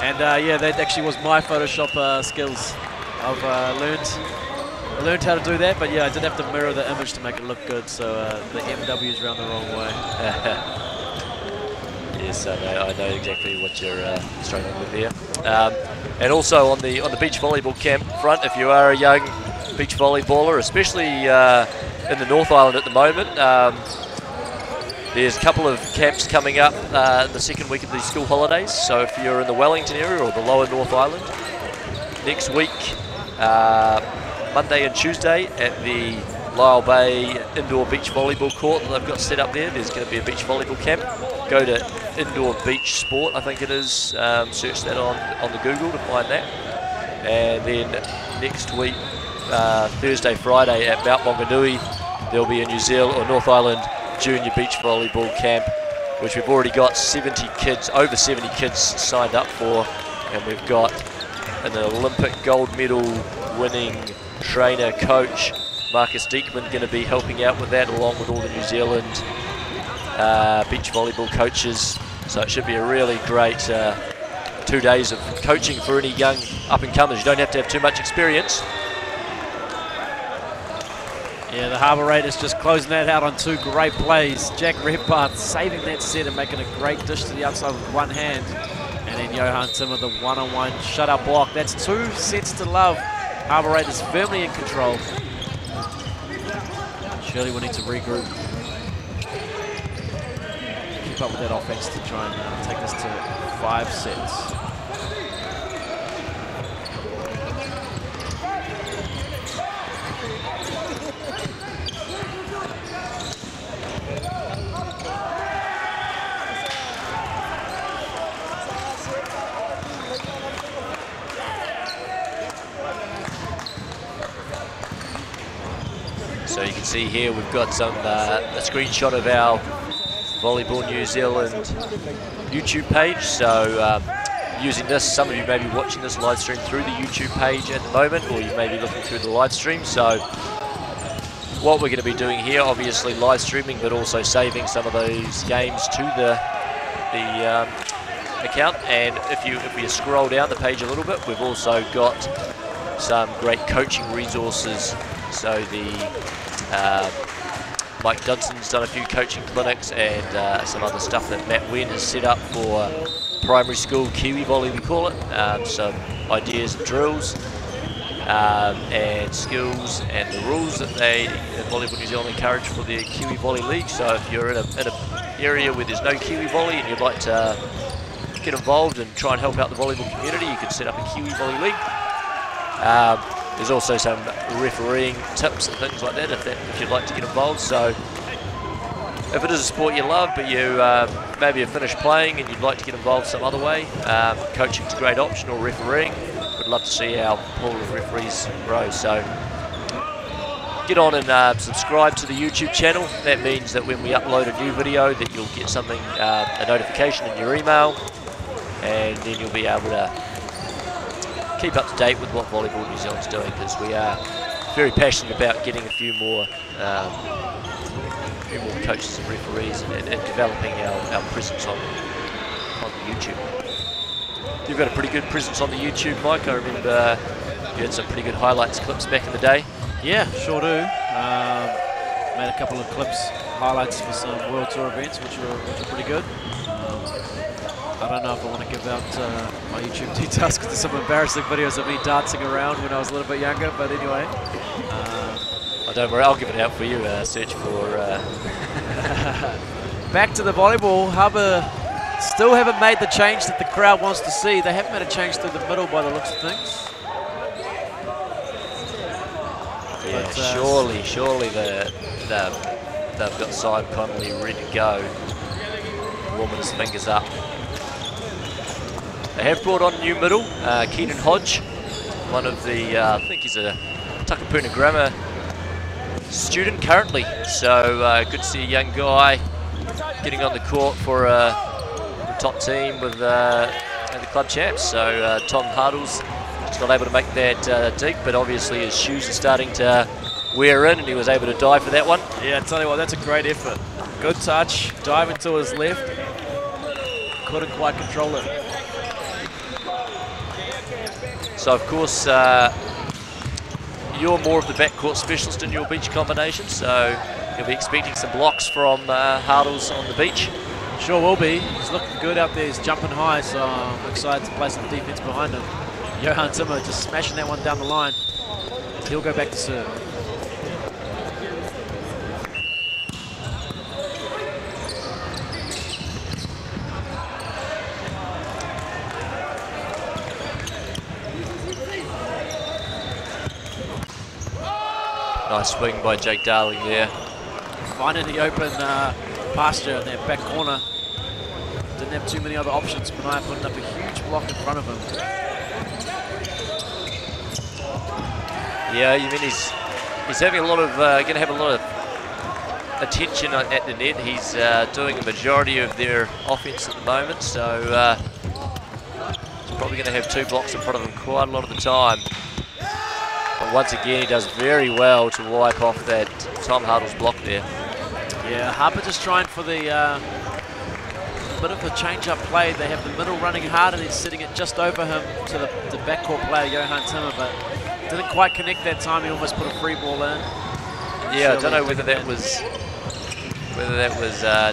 And yeah, that actually was my Photoshop skills. I learned how to do that, but yeah, I did have to mirror the image to make it look good, so the MW's round the wrong way. Yes, I know exactly what you're struggling with there. And also on the beach volleyball camp front, if you are a young beach volleyballer, especially in the North Island at the moment, there's a couple of camps coming up in the second week of these school holidays. So if you're in the Wellington area or the lower North Island, next week, Monday and Tuesday at the Lyall Bay Indoor Beach Volleyball Court that they've got set up there, there's going to be a beach volleyball camp. Go to Indoor Beach Sport, I think it is, search that on the Google to find that. And then next week, Thursday, Friday at Mount Maunganui, there'll be a New Zealand or North Island Junior Beach Volleyball Camp, which we've already got over 70 kids signed up for, and we've got an Olympic gold medal winning trainer coach, Marcus Diekman, going to be helping out with that, along with all the New Zealand beach volleyball coaches. So it should be a really great 2 days of coaching for any young up-and-comers. You don't have to have too much experience. Yeah, the Harbour Raiders just closing that out on 2 great plays. Jack Redpath saving that set and making a great dish to the outside with one hand. And then Johan Timmer, the one-on-one shutout block. That's 2 sets to love. Harbour Raiders firmly in control. Shirley will need to regroup. Keep up with that offense to try and take us to 5 sets. So you can see here we've got some a screenshot of our Volleyball New Zealand YouTube page. So using this, some of you may be watching this live stream through the YouTube page at the moment, or you may be looking through the live stream. So what we're going to be doing here, obviously live streaming, but also saving some of those games to the account. And if we scroll down the page a little bit, we've also got some great coaching resources. So Mike Dunson's done a few coaching clinics, and some other stuff that Matt Wen has set up for primary school Kiwi volley, we call it. Some ideas and drills and skills and the rules that they at Volleyball New Zealand encourage for the Kiwi Volley League. So if you're in an area where there's no Kiwi volley and you'd like to get involved and try and help out the volleyball community, you can set up a Kiwi Volley League. There's also some refereeing tips and things like that if you'd like to get involved. So if it is a sport you love, but you maybe have finished playing and you'd like to get involved some other way, coaching's a great option, or refereeing. We'd love to see our pool of referees grow. So get on and subscribe to the YouTube channel. That means that when we upload a new video, that you'll get something, a notification in your email, and then you'll be able to keep up to date with what Volleyball New Zealand's doing, because we are very passionate about getting a few more coaches and referees and developing our presence on the YouTube. You've got a pretty good presence on the YouTube, Mike. I remember you had some pretty good highlights clips back in the day. Yeah, sure do. Made a couple of clips, highlights for some World Tour events, which are pretty good. I don't know if I want to give out my YouTube details, because there's some embarrassing videos of me dancing around when I was a little bit younger, but anyway. Oh, don't worry, I'll give it out for you. Search for... Back to the volleyball. Harbour still haven't made the change that the crowd wants to see. They haven't made a change through the middle by the looks of things. Yeah, but, surely they've got Simon Connolly ready to go, warming his fingers up. They have brought on a new middle, Keenan Hodge, one of the, I think he's a Takapuna Grammar student currently. So good to see a young guy getting on the court for the top team with the club champs. So Tom Hardles just not able to make that deep, but obviously his shoes are starting to wear in, and he was able to dive for that one. Yeah, I tell you what, that's a great effort. Good touch, diving to his left, couldn't quite control it. So of course, you're more of the backcourt specialist in your beach combination, so you'll be expecting some blocks from Hardles on the beach. Sure will be. He's looking good out there. He's jumping high, so I'm excited to play some defense behind him. Johan Timmer just smashing that one down the line. He'll go back to serve. Nice swing by Jake Darling there. Finding the open pasture in that back corner. Didn't have too many other options. Benaya putting up a huge block in front of him. Yeah, you mean he's having a lot of going to have a lot of attention at the net. He's doing a majority of their offense at the moment, so he's probably going to have 2 blocks in front of him quite a lot of the time. But once again, he does very well to wipe off that Tom Hardles block there. Yeah, Harbour just trying for the bit of a change-up play. They have the middle running hard and he's sitting it just over him to the backcourt player, Johan Timmer, but didn't quite connect that time. He almost put a free ball in. Yeah, I don't know whether that was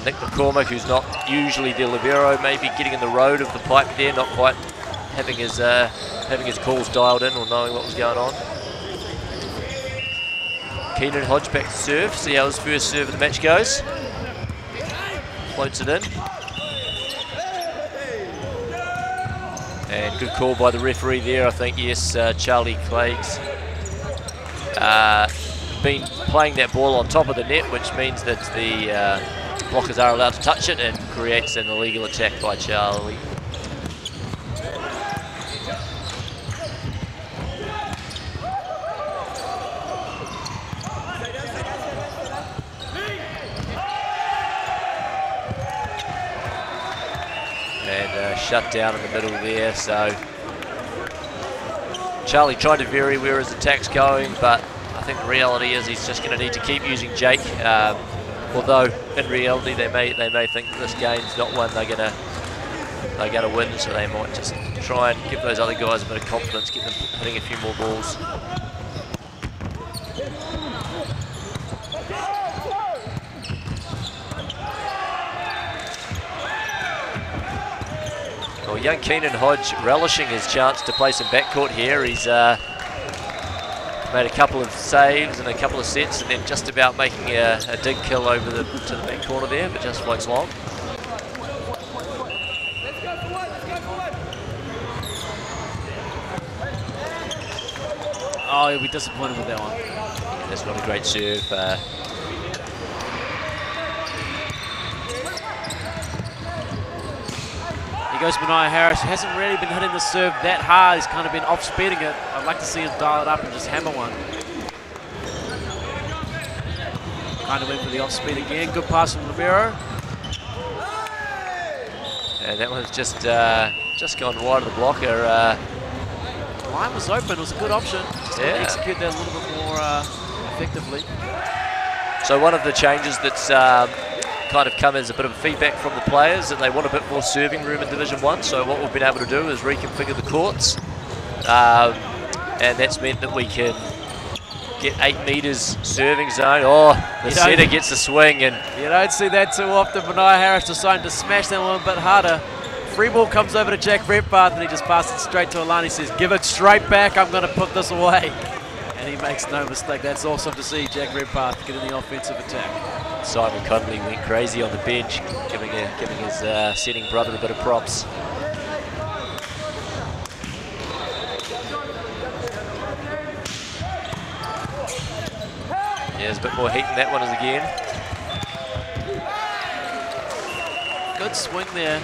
Nick McCormick, who's not usually the libero, maybe getting in the road of the pipe there, not quite having his calls dialed in or knowing what was going on. Keenan Hodge back to serve, see how his first serve of the match goes. Floats it in. And good call by the referee there, I think. Yes, Charlie Clegg's been playing that ball on top of the net, which means that the blockers are allowed to touch it and creates an illegal attack by Charlie. And shut down in the middle there, so Charlie trying to vary where his attack's going, but I think the reality is he's just going to need to keep using Jake. Although in reality they may think that this game's not one they're going to win, so they might just try and give those other guys a bit of confidence, get them hitting a few more balls. Well, young Keenan Hodge relishing his chance to play some backcourt here. He's made a couple of saves and a couple of sets, and then just about making a dig kill over to the back corner there, but just floats long. Oh, he'll be disappointed with that one. Yeah, that's not a great serve. Here goes Benaiah Harris. He hasn't really been hitting the serve that hard. He's kind of been off-speeding it. I'd like to see him dial it up and just hammer one. Kind of went for the off-speed again. Good pass from libero. And that one's just gone wide of the blocker. The line was open. It was a good option. Just to execute that a little bit more effectively. So one of the changes that's kind of come as a bit of feedback from the players, that they want a bit more serving room in Division 1. So what we've been able to do is reconfigure the courts, and that's meant that we can get 8 metres serving zone. Oh, the setter gets a swing, and you don't see that too often. Benaiah Harris deciding to smash that one a bit harder. Free ball comes over to Jack Redpath, and he just passes it straight to Alani. He says, "Give it straight back. I'm going to put this away." And he makes no mistake. That's awesome to see Jack Redpath get in the offensive attack. Simon Connolly went crazy on the bench, giving his setting brother a bit of props. Yeah, there's a bit more heat in that one again. Good swing there.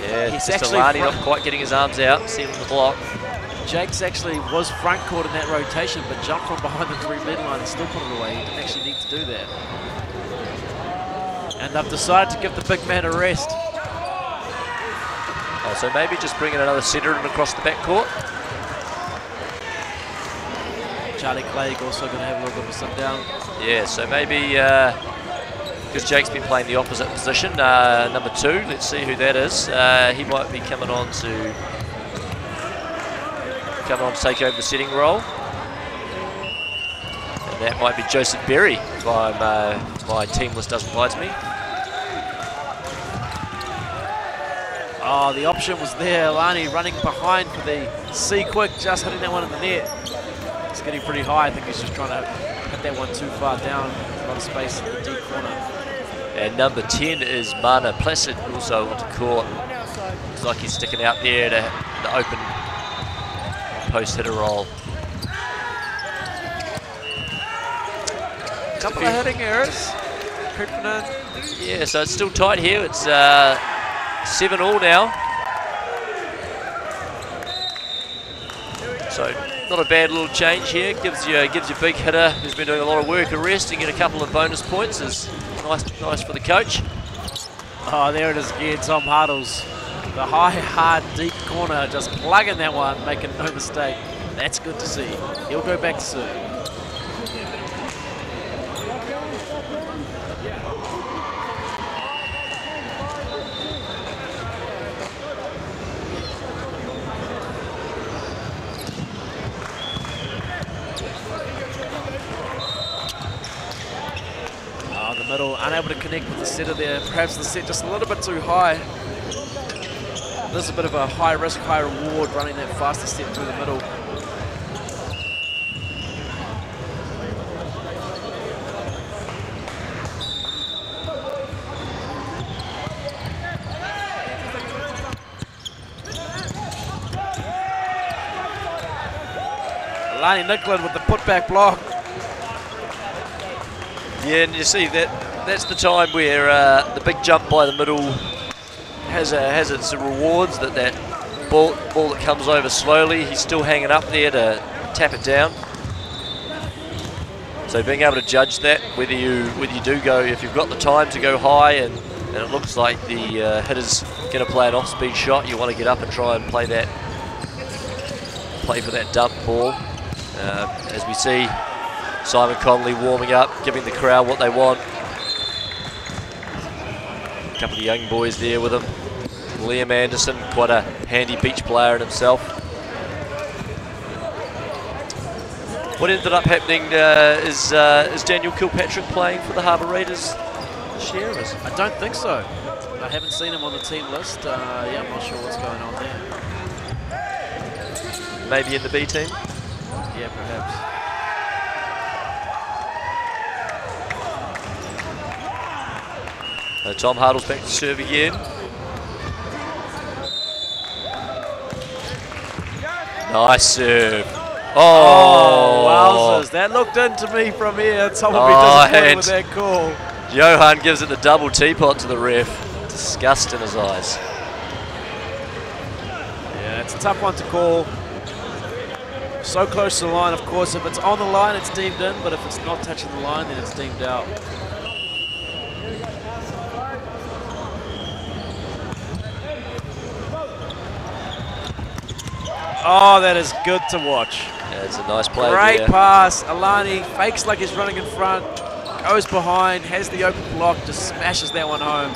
Yeah, he's just Alani not quite getting his arms out, sealing the block. Jake's actually was front court in that rotation, but jumped from behind the 3-meter line and still put it away. He didn't actually need to do that. And they've decided to give the big man a rest. Oh, so maybe just bringing another setter in across the backcourt. Charlie Clegg also going to have a little bit of a sit down. Yeah, so maybe, because Jake's been playing the opposite position, number 2, let's see who that is. He might be coming on to take over the setting role. And that might be Joseph Berry, if my team list doesn't lie to me. Oh, the option was there. Alani running behind for the C-quick, just hitting that one in the net. It's getting pretty high. I think he's just trying to hit that one too far down. There's a lot of space in the deep corner. And number 10 is Mana Placid, also onto court. Looks like he's sticking out there to the open post hitter role. Couple of hitting errors. Creeping in. Yeah, so it's still tight here. It's 7-all now. So not a bad little change here. Gives you big hitter who's been doing a lot of work a rest and get a couple of bonus points. Is nice for the coach. Oh, there it is again, Tom Hartles. The high, hard, deep corner, just plugging that one, making no mistake. That's good to see. He'll go back to serve. unable to connect with the setter there. Perhaps the set just a little bit too high. There's a bit of a high risk, high reward running that faster set through the middle. Alani Nicklin with the putback block. Yeah, and you see that's the time where the big jump by the middle has its rewards. That ball that comes over slowly, he's still hanging up there to tap it down. So being able to judge that, whether you do go, if you've got the time to go high, and it looks like the hitter's going to play an off-speed shot, you want to get up and try and play for that dump ball. As we see Simon Connolly warming up, giving the crowd what they want. A couple of young boys there with him. Liam Anderson, quite a handy beach player in himself. What ended up happening is Daniel Kilpatrick playing for the Harbour Raiders this year? I don't think so. I haven't seen him on the team list. Yeah, I'm not sure what's going on there. Maybe in the B team? Yeah, perhaps. Tom Hartle's back to serve again. Nice serve. Oh, wowzers. That looked into me from here. Someone will be disappointed with that call. Johan gives it the double teapot to the ref. Disgust in his eyes. Yeah, it's a tough one to call. So close to the line, of course. If it's on the line, it's deemed in, but if it's not touching the line, then it's deemed out. Oh, that is good to watch. Yeah, it's a nice play. Great pass. Alani fakes like he's running in front, goes behind, has the open block, just smashes that one home.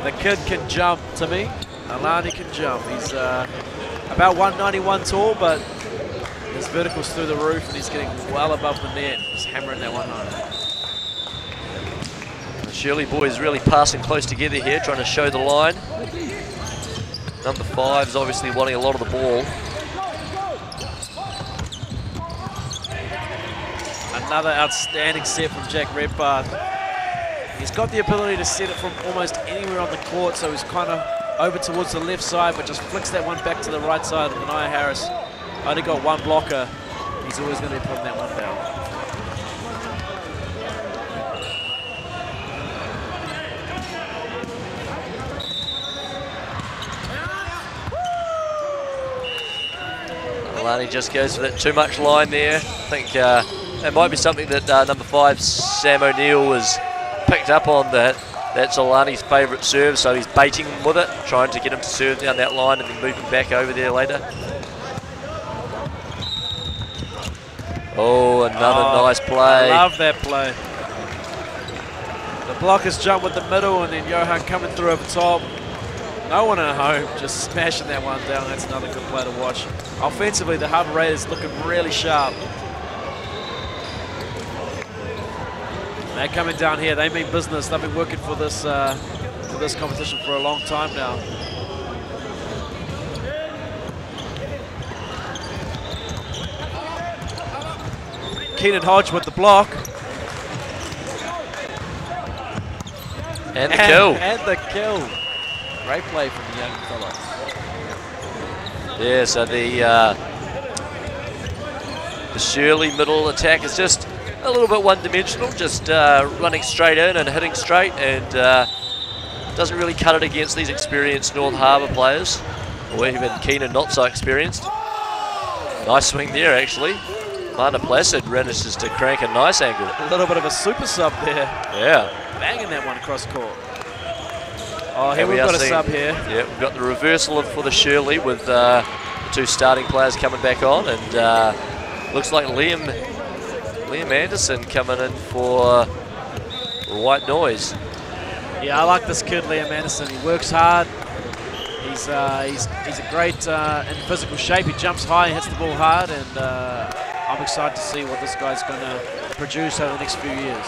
The kid can jump, to me. Alani can jump. He's about 191 tall, but his vertical's through the roof and he's getting well above the net. He's hammering that one home. The Shirley boys really passing close together here, trying to show the line. Number 5 is obviously wanting a lot of the ball. Another outstanding set from Jack Redpath. He's got the ability to set it from almost anywhere on the court, so he's kind of over towards the left side, but just flicks that one back to the right side. And Mania Harris only got one blocker. He's always going to be putting that one down. Alani just goes for that too much line there. I think it might be something that number 5, Sam O'Neill, was picked up on. That's Alani's favourite serve, so he's baiting him with it, trying to get him to serve down that line and then moving back over there later. Oh, another nice play. I love that play. The blockers jump with the middle and then Johan coming through over top. No one at home, just smashing that one down. That's another good play to watch. Offensively, the Harbour Raiders looking really sharp. They're coming down here. They mean business. They've been working for this competition for a long time now. Keenan Hodge with the block. And the kill. And the kill. Great play from the young fella. Yeah, so the Shirley middle attack is just a little bit one-dimensional, just running straight in and hitting straight, and doesn't really cut it against these experienced North Harbour players, or even Keenan not so experienced. Nice swing there, actually. Mana Placid manages to crank a nice angle. A little bit of a super sub there. Yeah. Banging that one across court. Oh, here we've got a sub here. Yeah, we've got the reversal for the Shirley with the 2 starting players coming back on, and looks like Liam Anderson coming in for White Noise. Yeah, I like this kid, Liam Anderson. He works hard. He's a great in physical shape. He jumps high, hits the ball hard, and I'm excited to see what this guy's going to produce over the next few years.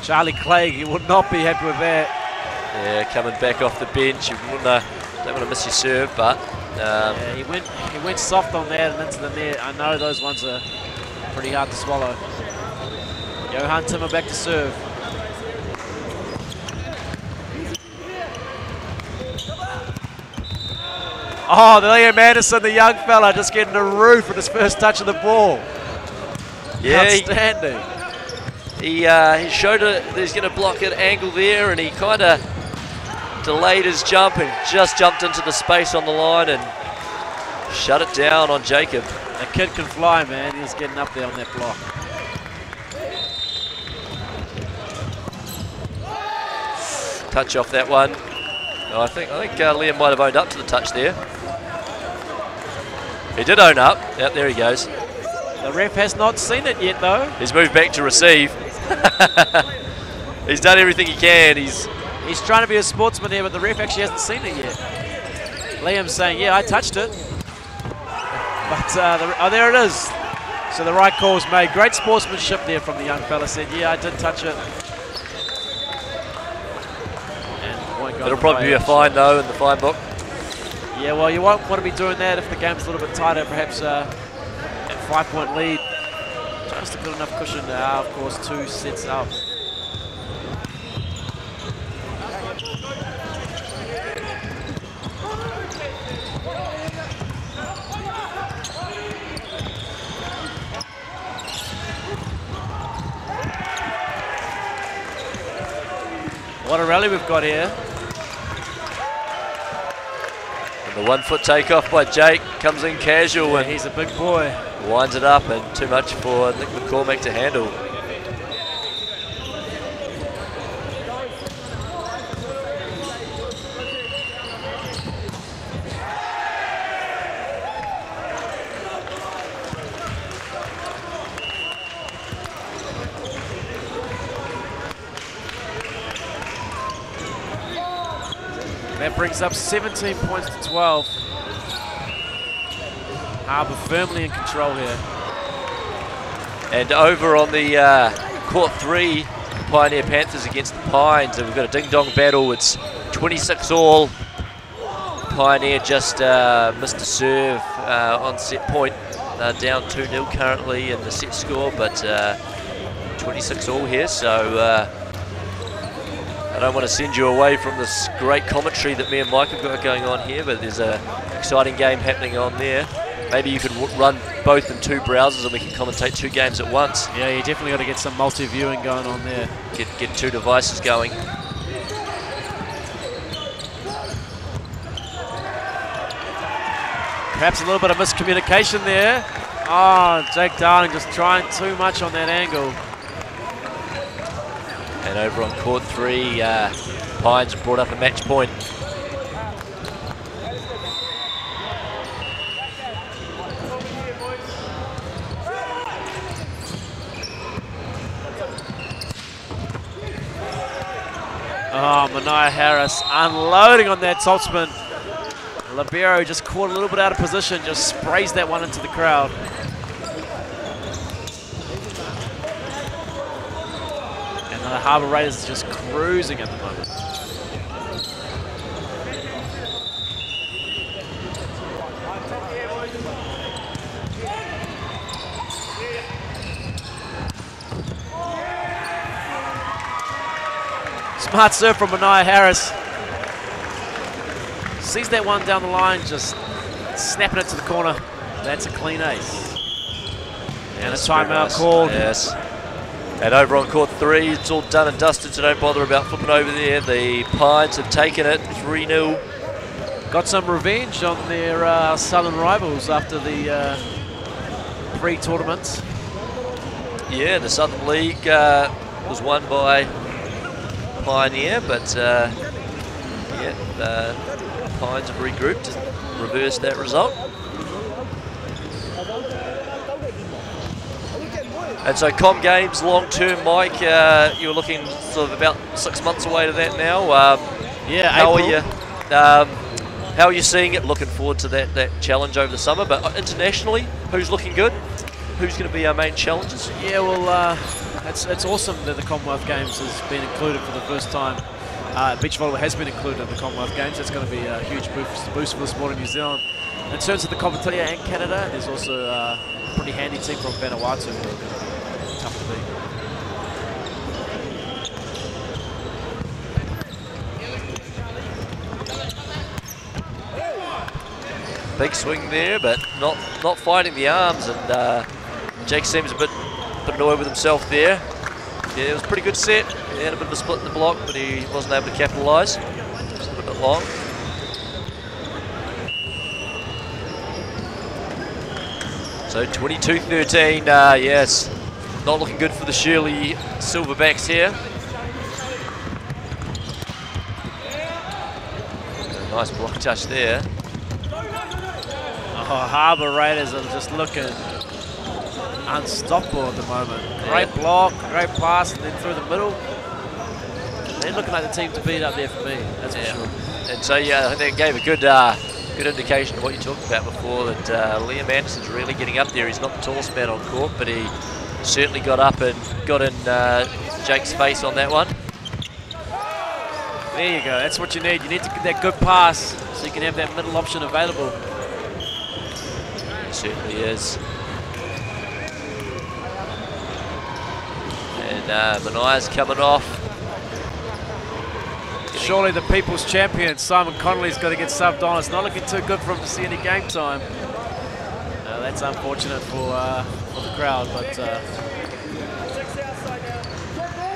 Charlie Clegg, he would not be happy with that. Yeah, coming back off the bench. You don't want to miss your serve, but yeah, he went soft on that and into the net. I know those ones are pretty hard to swallow. Johan Timmer back to serve. Oh, the Liam Anderson, the young fella, just getting the roof with his first touch of the ball. Yeah, outstanding. He showed that he's going to block an angle there, and he kind of delayed his jump and just jumped into the space on the line and shut it down on Jacob. The kid can fly, man. He was getting up there on that block. Touch off that one. Oh, I think Liam might have owned up to the touch there. He did own up. Yep, there he goes. The ref has not seen it yet, though. He's moved back to receive. He's done everything he can. He's trying to be a sportsman here, but the ref actually hasn't seen it yet. Liam's saying, yeah, I touched it. But, there it is. So the right call was made. Great sportsmanship there from the young fella. Said, yeah, I did touch it. It'll probably be a fine, though, in the fine book. Yeah, well, you won't want to be doing that if the game's a little bit tighter, perhaps at 5-point lead. Just a good enough cushion now, of course, 2 sets up. What a rally we've got here. And the 1 foot takeoff by Jake comes in casual, yeah, and he's a big boy. Winds it up, and too much for Nick McCormack to handle. That brings up 17 points to 12. Harbour firmly in control here. And over on the court 3, Pioneer Panthers against the Pines, and we've got a ding-dong battle. It's 26 all. Pioneer just missed a serve on set point. They're down 2-0 currently in the set score, but 26 all here, so I don't want to send you away from this great commentary that me and Mike have got going on here, but there's an exciting game happening on there. Maybe you could run both in 2 browsers and we can commentate 2 games at once. Yeah, you definitely got to get some multi-viewing going on there. Get 2 devices going. Perhaps a little bit of miscommunication there. Oh, Jake Darling just trying too much on that angle. And over on court 3, Pines brought up a match point. Oh, Mania Harris unloading on that topspin. Libero just caught a little bit out of position, just sprays that one into the crowd. And the Harbour Raiders are just cruising at the moment. Smart serve from Mania Harris. Sees that one down the line, just snapping it to the corner. That's a clean ace. And a timeout called. Yes. And over on court 3, it's all done and dusted, so don't bother about flipping over there. The Pines have taken it 3-0. Got some revenge on their southern rivals after the pre-tournaments. Yeah, the Southern League was won by Pioneer, but yeah, the Pines have regrouped and reversed that result. And so Com Games long term, Mike, you're looking sort of about 6 months away to that now. Yeah, how April. are you? How are you seeing it? Looking forward to that challenge over the summer, but internationally, who's looking good? who's going to be our main challengers? Yeah, well, it's awesome that the Commonwealth Games has been included for the first time. Beach volleyball has been included in the Commonwealth Games. That's going to be a huge boost for the sport in New Zealand. In terms of the competitor and Canada, there's also a pretty handy team from Vanuatu who are going to be tough to beat. Big swing there, but not finding the arms, and Jake seems a bit annoyed with himself there. Yeah, it was a pretty good set. He had a bit of a split in the block, but he wasn't able to capitalise. Just a little bit long. So 22-13, yes, not looking good for the Shirley Silverbacks here. Nice block touch there. Oh, Harbour Raiders are just looking unstoppable at the moment. Great block, great pass, and then through the middle. They're looking like the team to beat up there for me, that's for sure. And so, yeah, I think that gave a good indication of what you talked about before, that Liam Anderson's really getting up there. He's not the tallest man on court, but he certainly got up and got in Jake's face on that one. There you go, that's what you need. You need to get that good pass so you can have that middle option available. It certainly is. And Manaya's coming off. Surely the people's champion, Simon Connolly's got to get subbed on. It's not looking too good for him to see any game time. That's unfortunate for the crowd, but...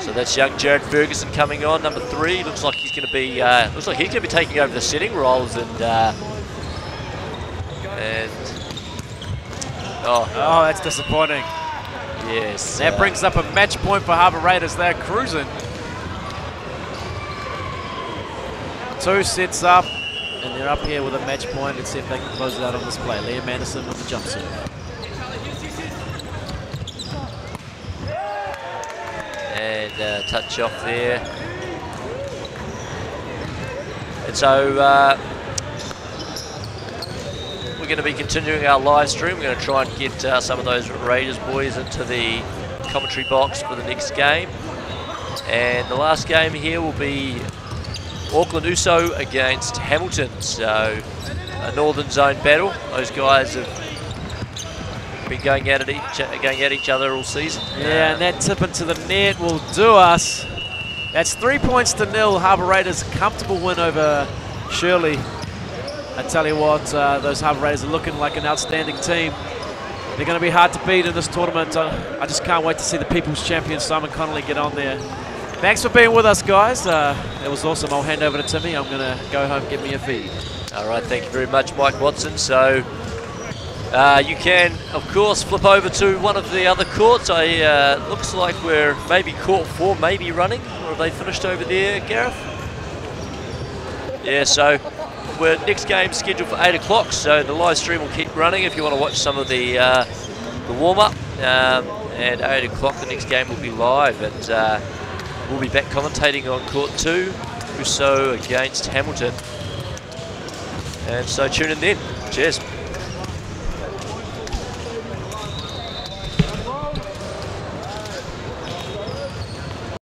So that's young Jared Ferguson coming on, number 3. Looks like he's going to be taking over the setting roles, and oh, that's disappointing. Yes. That brings up a match point for Harbour Raiders. They're cruising. 2 sets up, and they're up here with a match point. Let's see if they can close it out on this play. Liam Anderson with the jump serve. And touch off there. And so we're going to be continuing our live stream. We're going to try and get some of those Raiders boys into the commentary box for the next game. And the last game here will be Auckland USO against Hamilton. So a Northern Zone battle. Those guys have been going at each other all season. Yeah, and that tip into the net will do us. That's 3-0. Harbour Raiders, comfortable win over Shirley. I tell you what, those Harbour Raiders are looking like an outstanding team. They're going to be hard to beat in this tournament. I just can't wait to see the people's champion Simon Connolly get on there. Thanks for being with us, guys. It was awesome. I'll hand over to Timmy. I'm going to go home and get me a feed. All right, thank you very much, Mike Watson. So you can, of course, flip over to one of the other courts. Looks like we're maybe court 4, maybe running. Or have they finished over there, Gareth? Yeah, so we're next game scheduled for 8 o'clock. So the live stream will keep running if you want to watch some of the warm-up. And 8 o'clock, the next game will be live. And we'll be back commentating on court 2, USO against Hamilton. And so tune in then. Cheers.